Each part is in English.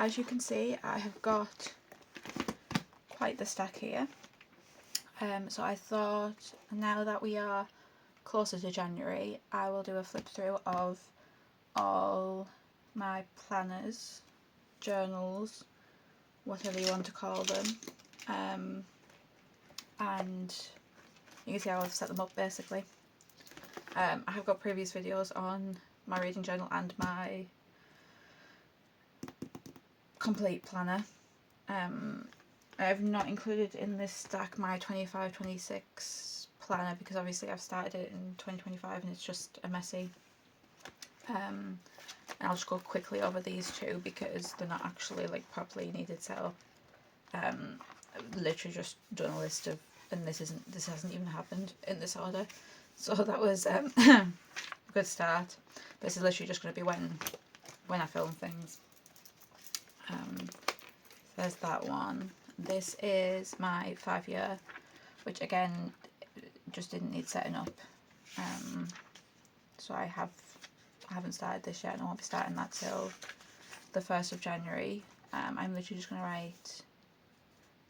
as you can see, I have got quite the stack here. So I thought now that we are closer to January, I will do a flip through of all my planners, journals, whatever you want to call them, and you can see how I've set them up basically. I have got previous videos on my reading journal and my complete planner. I've not included in this stack my 25-26 planner because obviously I've started it in 2025 and it's just a messy. And I'll just go quickly over these two because they're not actually like properly needed set up. I've literally just done a list of, and this hasn't even happened in this order, so that was a good start. This is literally just going to be when I film things. There's that one. This is my 5-year, which again just didn't need setting up. So I haven't started this yet, and I won't be starting that till the 1st of January. I'm literally just going to write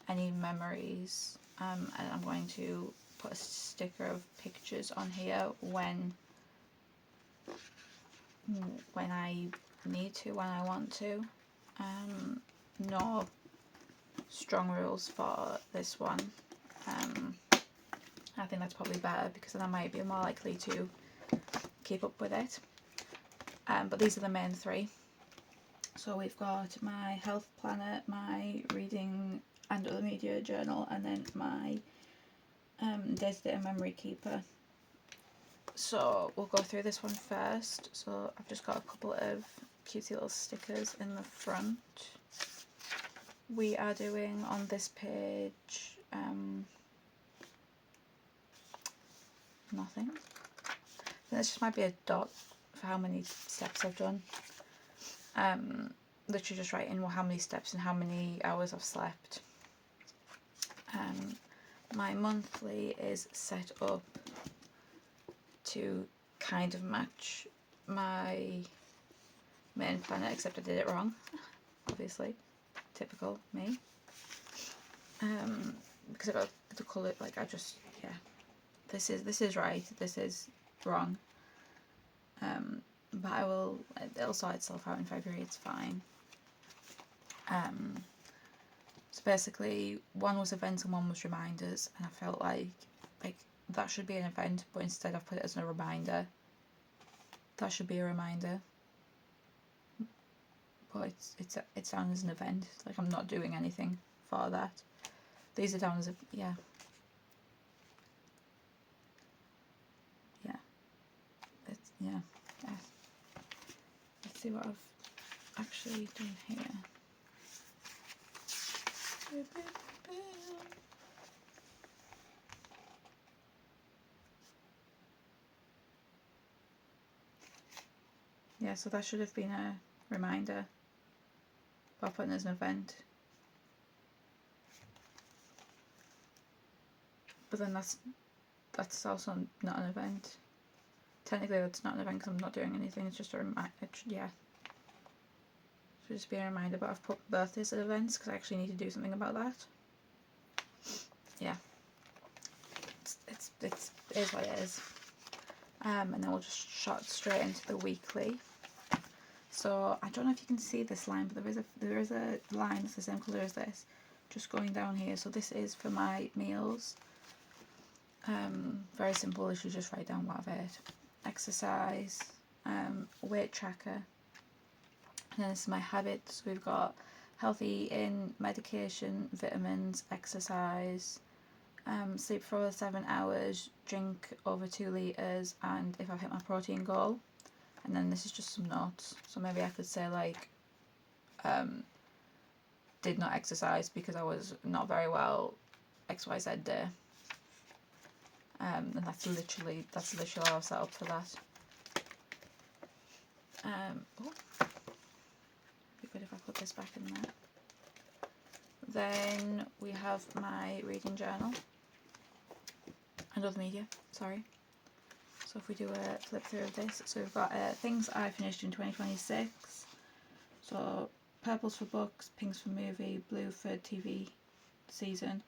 any memories, and I'm going to put a sticker of pictures on here when I need to, when I want to. No strong rules for this one. I think that's probably better because then I might be more likely to keep up with it. But these are the main three. So we've got my health planner, my reading and other media journal, and then my day-to-day memory keeper. So we'll go through this one first. So I've just got a couple of cutesy little stickers in the front. We are doing on this page nothing. This just might be a dot for how many steps I've done. Literally just writing how many steps and how many hours I've slept. My monthly is set up to kind of match my main planner, except I did it wrong, obviously. Typical me. Because I got the colour, like this is right, this is wrong. But it'll sort itself out in February, it's fine. So basically, one was events and one was reminders, and I felt like that should be an event, but instead I've put it as a reminder. That should be a reminder. But it's down as an event, like I'm not doing anything for that. These are down as let's see what I've actually done here. Yeah, so that should have been a reminder. I'll put it as an event. But then that's also not an event. Technically that's not an event because I'm not doing anything, it's just a reminder. Yeah. Should just be a reminder, but I've put birthdays as events because I actually need to do something about that. Yeah. It is what it is. And then we'll just shot straight into the weekly. So I don't know if you can see this line, but there is a line that's the same colour as this, just going down here. So this is for my meals. Very simple. You should just write down what I've ate. Exercise, weight tracker, and then this is my habits. We've got healthy eating, medication, vitamins, exercise, sleep for over 7 hours, drink over 2 litres, and if I've hit my protein goal. And then this is just some notes. So maybe I could say like, did not exercise because I was not very well XYZ day. And that's literally all I've set up for that. It'd be good if I put this back in there. Then we have my reading journal and other media, sorry. So if we do a flip through of this, so we've got things I finished in 2026. So purple's for books, pink's for movie, blue for TV season,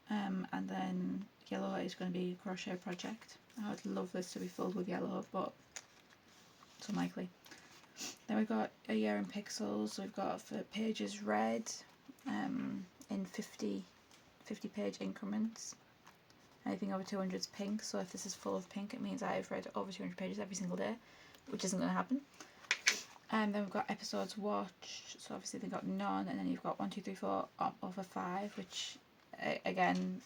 and then yellow is going to be a crochet project. I would love this to be filled with yellow, but it's unlikely. Then we've got a year in pixels. We've got for pages read in 50 page increments. Anything over 200 is pink, so if this is full of pink, it means I've read over 200 pages every single day, which isn't going to happen. And then we've got episodes watched, so obviously they've got none, and then you've got 1, 2, 3, 4 over 5, which again,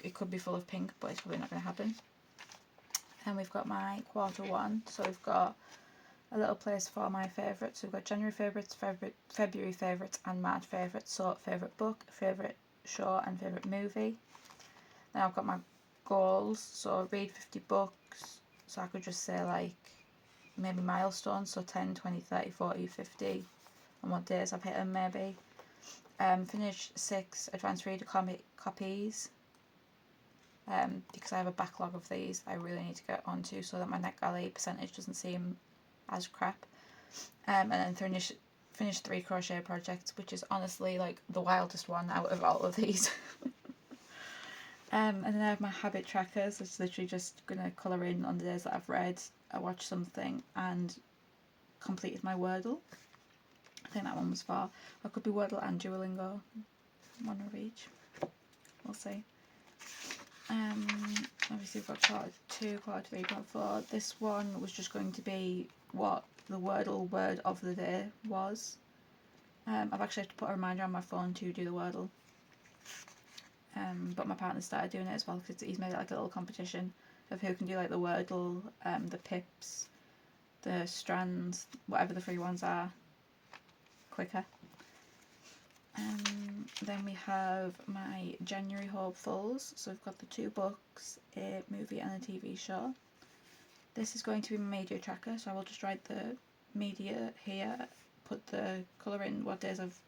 it could be full of pink, but it's probably not going to happen. And we've got my quarter one, so we've got a little place for my favourites. So we've got January favourites, February favourites, and March favourites. So favourite book, favourite show, and favourite movie. Then I've got my goals, so read 50 books, so I could just say like maybe milestones, so 10, 20, 30, 40, 50, and what days I've hit them maybe. Finish 6 advanced reader copies, because I have a backlog of these I really need to get onto so that my NetGalley percentage doesn't seem as crap. And then finish 3 crochet projects, which is honestly like the wildest one out of all of these. And then I have my habit trackers, which is literally just going to colour in on the days that I've read, I watched something, and completed my Wordle. I think that one was for, I could be Wordle and Duolingo, one of each, we'll see. Obviously we've got quarter 2, quarter 3, quarter 4. This one was just going to be what the Wordle word of the day was. I've actually had to put a reminder on my phone to do the Wordle. But my partner started doing it as well, because he's made it like a little competition of who can do like the Wordle, the pips, the strands, whatever the 3 ones are, quicker. Then we have my January hopefuls, so we've got the 2 books, a movie and a TV show. This is going to be my media tracker, so I will just write the media here, put the colour in what days I've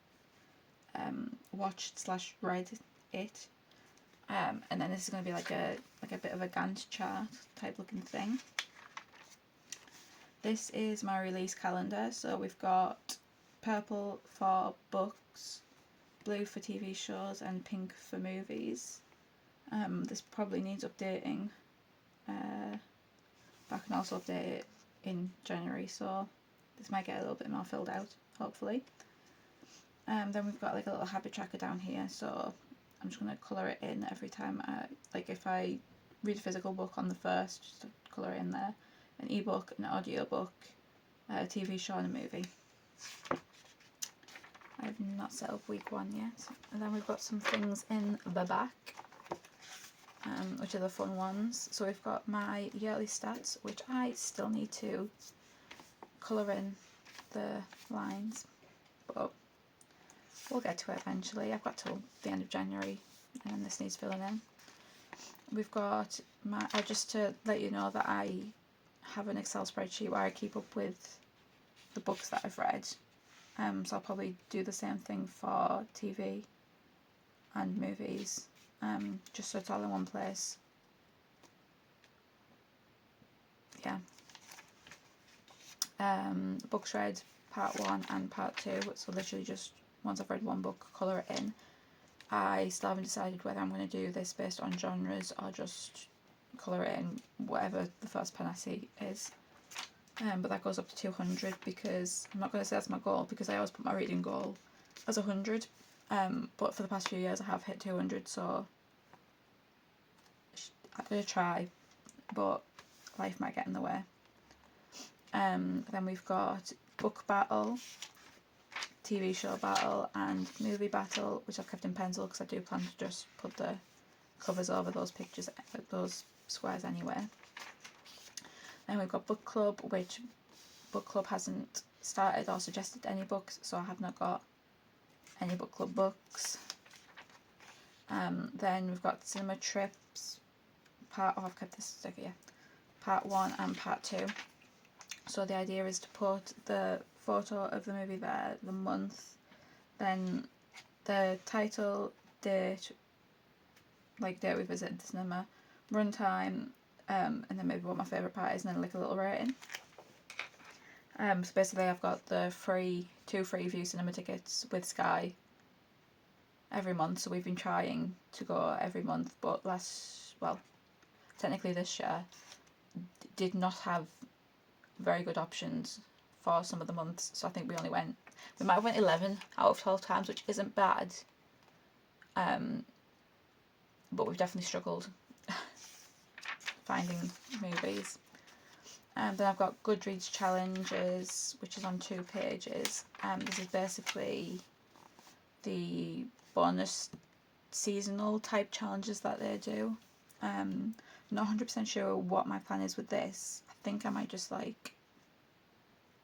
watched / read it. And then this is going to be like a bit of a Gantt chart type looking thing. This is my release calendar, so we've got purple for books, blue for TV shows, and pink for movies. This probably needs updating, but I can also update it in January, so this might get a little bit more filled out, hopefully. Then we've got like a little habit tracker down here, so I'm just going to colour it in every time like if I read a physical book on the 1st, just to colour it in there, an ebook, an audiobook, a TV show and a movie. I've not set up week 1 yet. And then we've got some things in the back, which are the fun ones. So we've got my yearly stats, which I still need to colour in the lines, but we'll get to it eventually. I've got till the end of January, and then this needs filling in. We've got my, just to let you know that I have an Excel spreadsheet where I keep up with the books that I've read. So I'll probably do the same thing for TV and movies, just so it's all in one place. Yeah. Books read, part 1 and part 2, so literally just once I've read one book, colour it in. I still haven't decided whether I'm going to do this based on genres or just colour it in whatever the first pen I see is. But that goes up to 200, because I'm not going to say that's my goal, because I always put my reading goal as 100, but for the past few years I have hit 200, so I'm going to try, but life might get in the way. Then we've got book battle, TV show battle and movie battle, which I've kept in pencil because I do plan to just put the covers over those pictures, those squares anyway. Then we've got book club, which book club hasn't started or suggested any books, so I have not got any book club books. Then we've got cinema trips, I've kept this sticker, yeah, part 1 and part 2. So the idea is to put the photo of the movie there, the month, then the title, date, like date we visited the cinema, runtime, and then maybe what my favourite part is, and then like a little rating. So basically I've got the two free view cinema tickets with Sky every month, so we've been trying to go every month, but technically this year did not have very good options for some of the months, so I think we might have went 11 out of 12 times, which isn't bad, but we've definitely struggled finding movies. Then I've got Goodreads challenges, which is on 2 pages. This is basically the bonus seasonal type challenges that they do. Not 100% sure what my plan is with this. I think I might just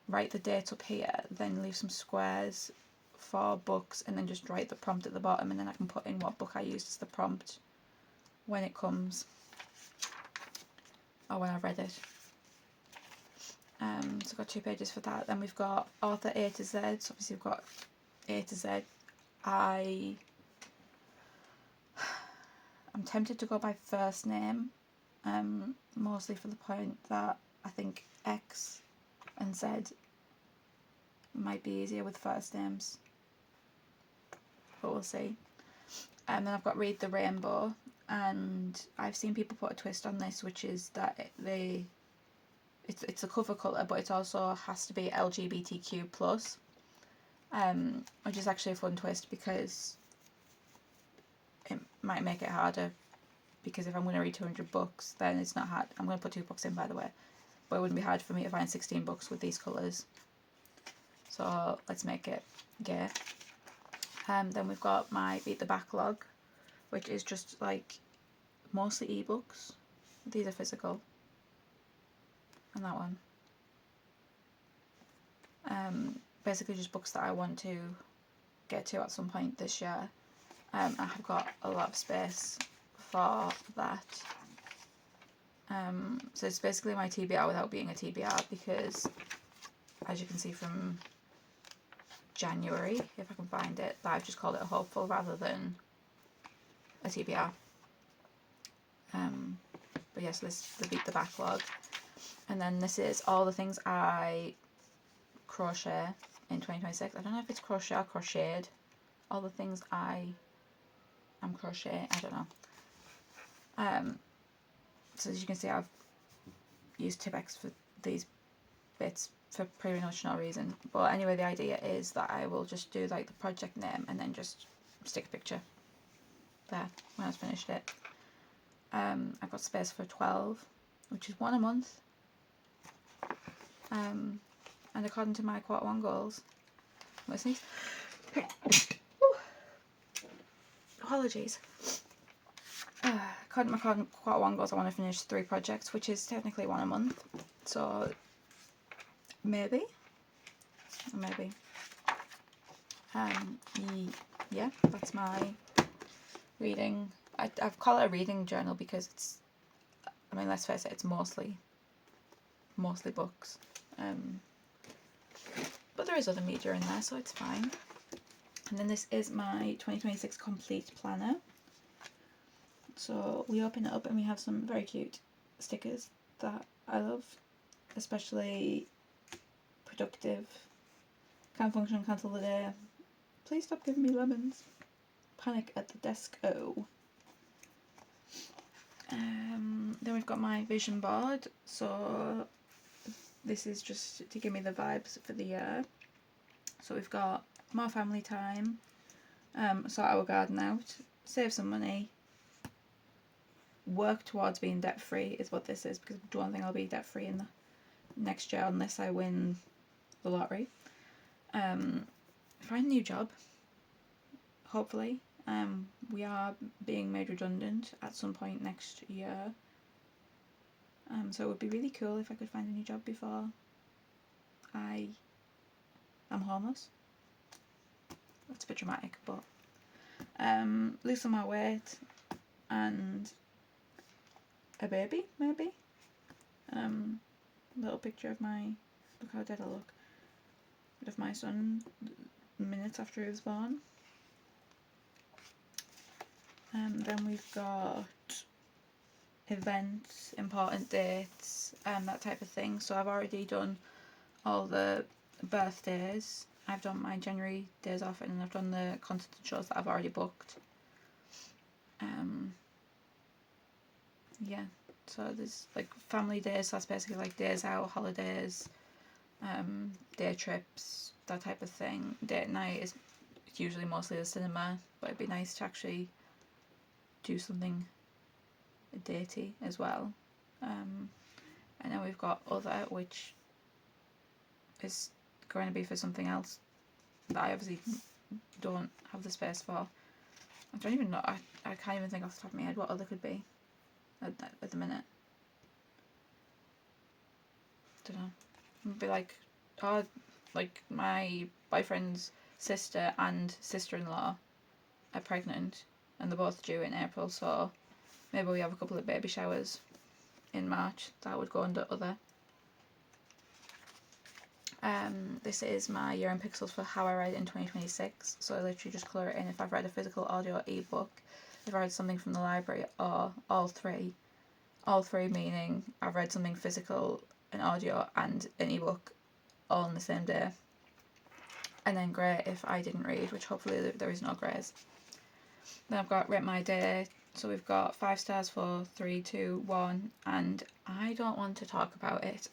write the date up here, then leave some squares for books, and then just write the prompt at the bottom, and then I can put in what book I used as the prompt when it comes, or when I've read it. So I've got 2 pages for that. Then we've got author A to Z. So obviously we've got A to Z. I'm tempted to go by first name, mostly for the point that I think X and Z might be easier with first names, but we'll see. And then I've got Read the Rainbow, and I've seen people put a twist on this, which is that it's a cover colour, but it also has to be LGBTQ+, which is actually a fun twist because it might make it harder, because if I'm going to read 200 books, then it's not hard. I'm going to put 2 books in, by the way, but it wouldn't be hard for me to find 16 books with these colours. So let's make it gay. Then we've got my Beat the Backlog, which is just mostly ebooks. These are physical. And that one. Basically just books that I want to get to at some point this year. I have got a lot of space for that. So it's basically my TBR without being a TBR, because as you can see from January, if I can find it, that I've just called it a hopeful rather than a TBR. But yes, this is the Beat the Backlog. And then this is all the things I crochet in 2026. I don't know if it's crochet or crocheted. All the things I am crocheting. I don't know. So as you can see, I've used Tipp-Ex for these bits for pretty much no reason. But anyway, the idea is that I will just do the project name and then just stick a picture there when I've finished it. I've got space for 12, which is 1 a month. And according to my Q1 goals, let's sneeze. Apologies. According to my Q1 goals, I want to finish 3 projects, which is technically 1 a month. So maybe. Yeah, that's my reading. I've called it a reading journal because it's, I mean, let's face it, it's mostly books. But there is other media in there, so it's fine. And then this is my 2026 complete planner. So we open it up and we have some very cute stickers that I love, especially productive, can't function, cancel the day, please stop giving me lemons, panic at the desk, oh. Then we've got my vision board, so this is just to give me the vibes for the year. So we've got more family time, sort our garden out, save some money, work towards being debt free is what this is, because I don't think I'll be debt free in the next year unless I win the lottery. Find a new job, hopefully. We are being made redundant at some point next year. So it would be really cool if I could find a new job before I am homeless. That's a bit dramatic, but lose some more weight and a baby, maybe. Little picture of my, look how dead I look, of my son minutes after he was born. Then we've got events, important dates, that type of thing. So I've already done all the birthdays. I've done my January days off, and I've done the concerts and shows that I've already booked. Yeah, so there's like family days, so that's basically like days out, holidays, day trips, that type of thing. Date night is usually mostly the cinema, but it'd be nice to actually do something datey as well. And then we've got other, which is going to be for something else that I obviously don't have the space for. I don't even know, I can't even think off the top of my head what other could be at the minute. Don't know. It'd be like, oh, like my boyfriend's sister and sister-in-law are pregnant, and they're both due in April, so maybe we have a couple of baby showers in March. That would go under other. This is my year in pixels for how I read in 2026, so I literally just colour it in if I've read a physical, audio, or ebook, if I read something from the library, or all three. All three meaning I've read something physical, an audio, and an ebook all on the same day. And then grey if I didn't read, which hopefully there is no greys. Then I've got rate my day, so we've got 5 stars, 4, 3, 2, 1, and I don't want to talk about it.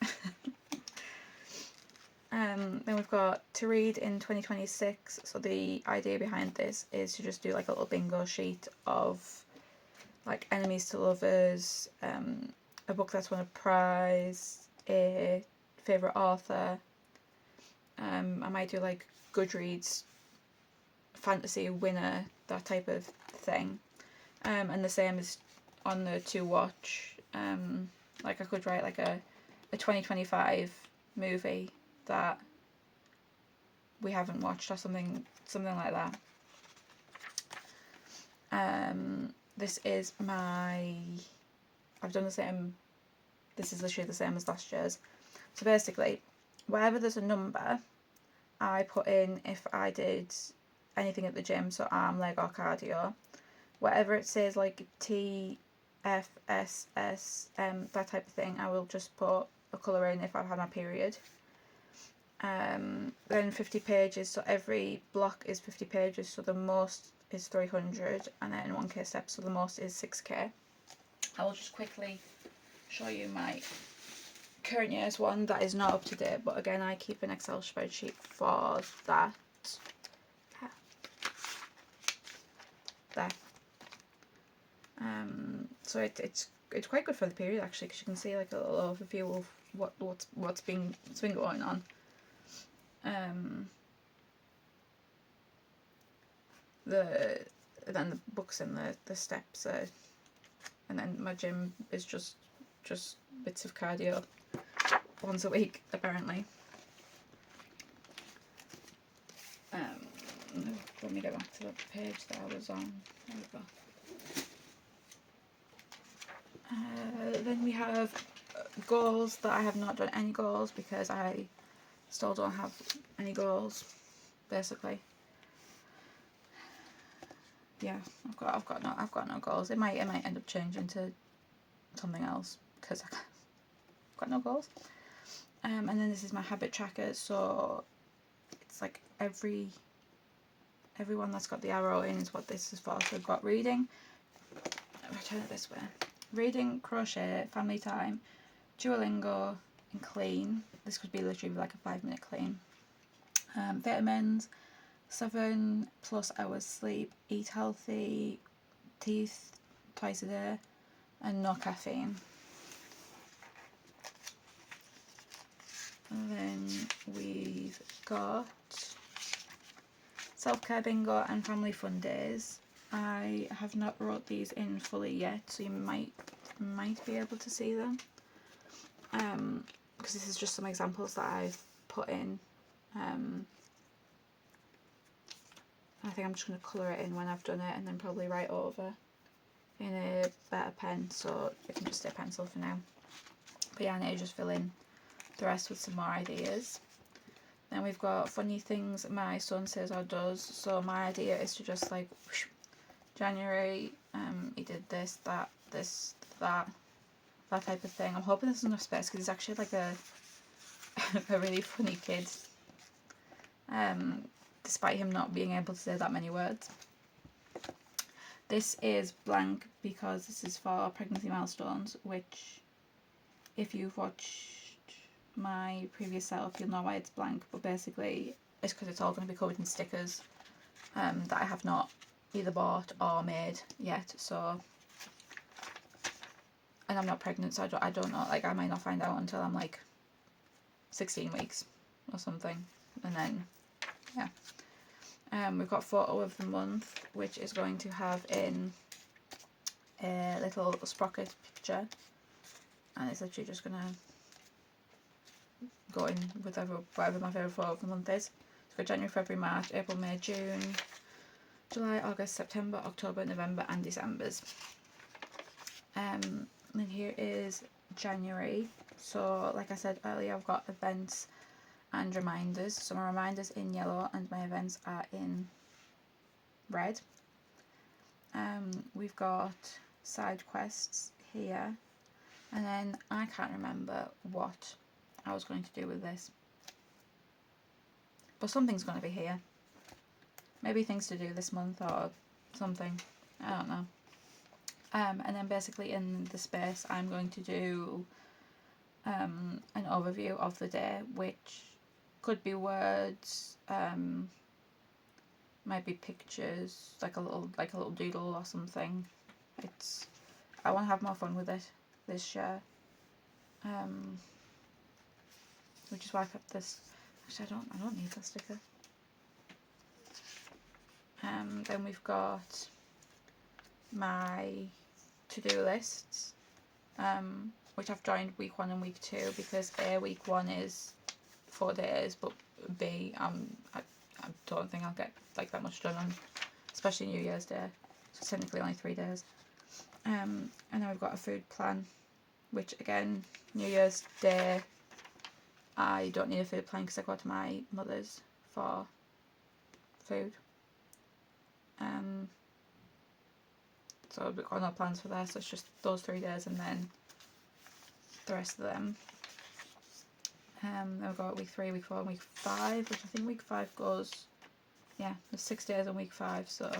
Then we've got to read in 2026, so the idea behind this is to just do like a little bingo sheet of like enemies to lovers, a book that's won a prize, a favourite author. I might do like Goodreads fantasy winner, that type of thing. And the same is on the to watch. Like I could write like a 2025 movie that we haven't watched or something like that. This is my, I've done the same, this is literally the same as last year's. So basically, wherever there's a number, I put in if I did anything at the gym, so arm, leg or cardio. Whatever it says like T, F, S, S, that type of thing, I will just put a colour in if I've had my period. Then 50 pages, so every block is 50 pages, so the most is 300, and then 1k steps, so the most is 6k. I will just quickly show you my current year's one that is not up to date, but again I keep an Excel spreadsheet for that. There. So it's quite good for the period actually, because you can see like a little overview of what's been going on. Then the books and the steps, and then my gym is just bits of cardio once a week apparently. Let me go back to the page that I was on. There we go. Then we have goals that I have not done any goals because I still don't have any goals, basically. Yeah, I've got no goals. It might end up changing to something else because I've got no goals. And then this is my habit tracker, so it's like everyone that's got the arrow in is what this is for. So I've got reading, if I turn it this way, reading, crochet, family time, Duolingo, and clean. This could be literally like a 5-minute clean. Vitamins, 7+ hours sleep, eat healthy, teeth twice a day, and no caffeine. And then we've got self-care bingo and family fun days. I have not wrote these in fully yet, so you might be able to see them. Because this is just some examples that I've put in. I think I'm just going to colour it in when I've done it and then probably write over in a better pen, so it can just stay pencil for now. But yeah, I need to just fill in the rest with some more ideas. Then we've got funny things my son says or does. So my idea is to just like whoosh, January, he did this, that type of thing. I'm hoping there's enough space because it's actually like a a really funny kid, despite him not being able to say that many words. This is blank because this is for pregnancy milestones, which if you've watched my previous setup you'll know why it's blank, but basically it's because it's all going to be covered in stickers that I have not either bought or made yet. So, and I'm not pregnant, so I don't know, like I might not find out until I'm like 16 weeks or something, and then yeah. We've got photo of the month, which is going to have in a little sprocket picture, and it's literally just gonna go in with whatever my favourite photo of the month is. So for January, February, March, April, May, June, July, August, September, October, November and December's. And then here is January. So like I said earlier, I've got events and reminders. So my reminders in yellow and my events are in red. We've got side quests here, and then I can't remember what I was going to do with this, but something's going to be here. Maybe things to do this month or something, I don't know. And then basically in the space I'm going to do an overview of the day, which could be words, might be pictures, like a little doodle or something. I want to have more fun with it this year, which is why I kept this. Actually, I don't need that sticker. Then we've got my to-do lists, which I've joined week 1 and week 2 because A, week 1 is 4 days, but B, I don't think I'll get like that much done on, especially New Year's Day. So it's technically only 3 days. And then we've got a food plan, which again, New Year's Day, I don't need a food plan because I go to my mother's for food. So we've got no plans for that, so it's just those 3 days and then the rest of them. Then we've got week 3, week 4 and week 5, which I think week 5 goes, yeah, there's 6 days on week 5, so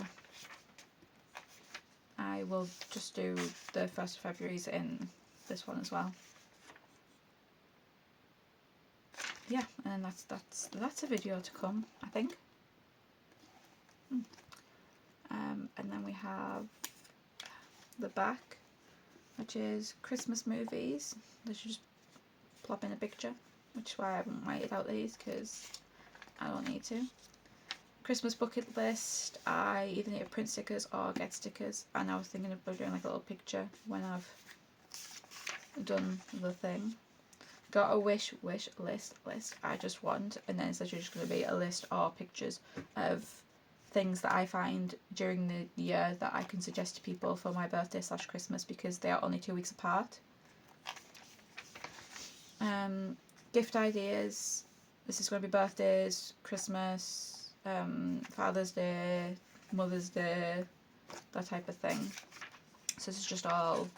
I will just do the 1st of February's in this one as well. Yeah, and that's a video to come, I think. And then we have the back, which is Christmas movies. I should just plop in a picture, which is why I haven't whited out these because I don't need to. Christmas bucket list, I either need to print stickers or get stickers, and I was thinking of doing like a little picture when I've done the thing. Got a wish list I just want, and then it's literally just going to be a list or pictures of things that I find during the year that I can suggest to people for my birthday / Christmas, because they are only 2 weeks apart. Gift ideas, this is going to be birthdays, Christmas, Father's Day, Mother's Day, that type of thing. So this is just all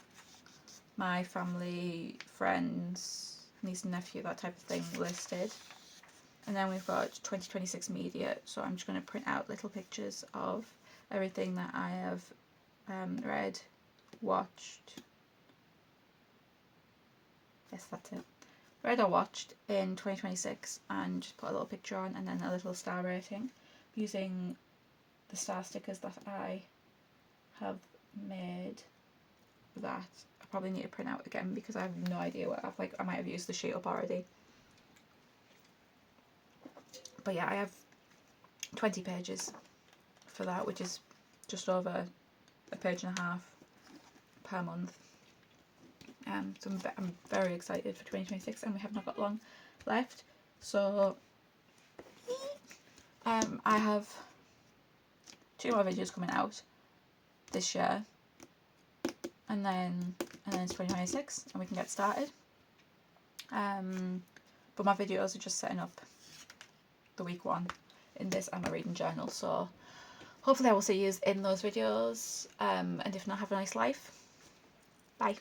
my family, friends, niece and nephew, that type of thing listed. And then we've got 2026 media, so I'm just going to print out little pictures of everything that I have read, watched. Yes, that's it. Read or watched in 2026, and just put a little picture on and then a little star rating using the star stickers that I have made. That I probably need to print out again because I have no idea what I might have used the sheet up already. But yeah, I have 20 pages for that, which is just over a page and a half per month. So I'm very excited for 2026, and we have not got long left. So I have 2 more videos coming out this year, and then it's 2026 and we can get started. But my videos are just setting up the week 1 in this and my reading journal, so hopefully I will see you in those videos, and if not, have a nice life. Bye.